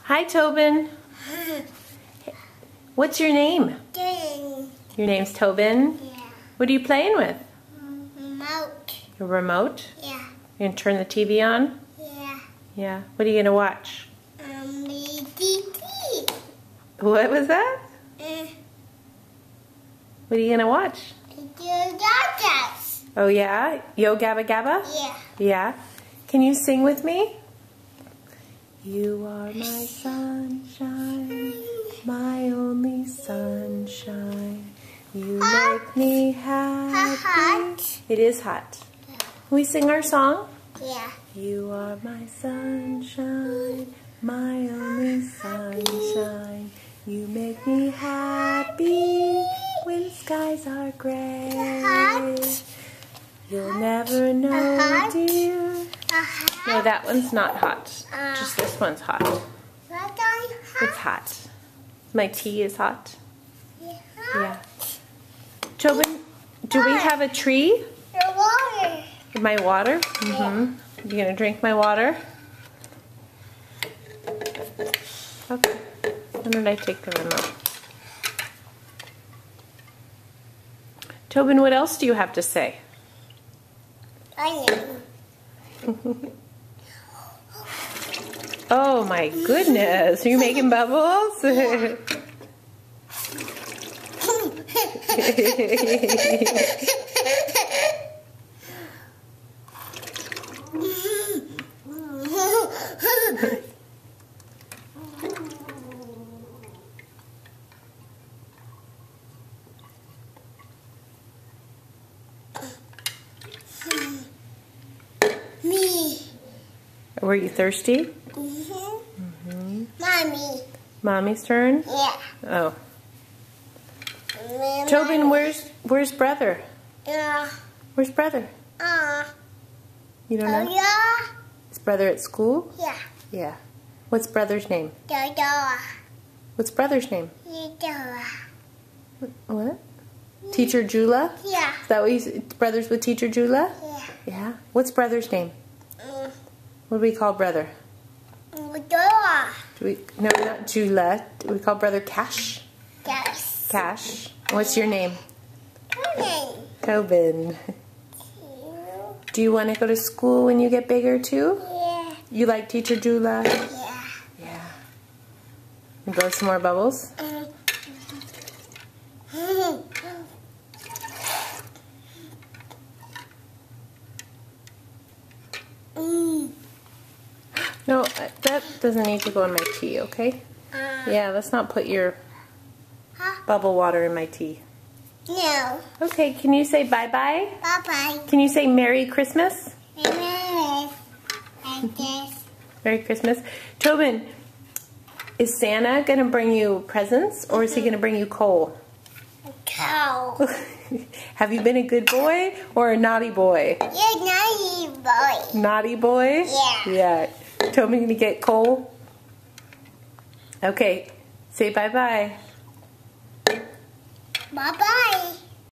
Hi, Tobin. What's your name? Ding. Your name's Tobin? Yeah. What are you playing with? Remote. Your remote? Yeah. You gonna turn the TV on? Yeah. Yeah. What are you gonna watch? DT. What was that? What are you gonna watch? Gagas. Oh yeah? Yo Gabba Gabba? Yeah. Yeah. Can you sing with me? You are my sunshine, my only sunshine. You make me happy. Hot. It is hot. Can we sing our song? Yeah. You are my sunshine, my only sunshine. You make me happy when skies are gray. Hot. You'll never know, Hot. dear. No, that one's not hot. Uh. Just this one's hot. It's hot. My tea is hot. Yeah. Tobin, do we have a tree? Your water. My water? Mm-hmm. You gonna drink my water? Okay. When did I take the remote? Tobin, what else do you have to say? Onion. Oh my goodness, are you making bubbles? Me. Were you thirsty? Mommy. Mommy's turn? Yeah. Oh. Tobin, where's brother? Yeah. Where's brother? You don't know? Yeah. Is brother at school? Yeah. Yeah. What's brother's name? Dodo. What's brother's name? Dodo. What? Teacher Jula? Yeah. Is that what you brothers with Teacher Jula? Yeah. Yeah. What's brother's name? What do we call brother? Dodo. No, not Jula. Do we call brother Cash? Yes. Cash. What's your name? Tobin. Tobin. Do you want to go to school when you get bigger too? Yeah. You like Teacher Jula? Yeah. Yeah. And blow some more bubbles? No, that doesn't need to go in my tea, okay? Yeah, let's not put your bubble water in my tea. No. Okay, can you say bye-bye? Bye-bye. Can you say Merry Christmas? Like this. Merry Christmas. Tobin, is Santa going to bring you presents or is he going to bring you coal? Cow. Have you been a good boy or a naughty boy? You're naughty boy. Naughty boy? Yeah. Yeah. Tobin going to get coal? Okay, say bye-bye. Bye-bye.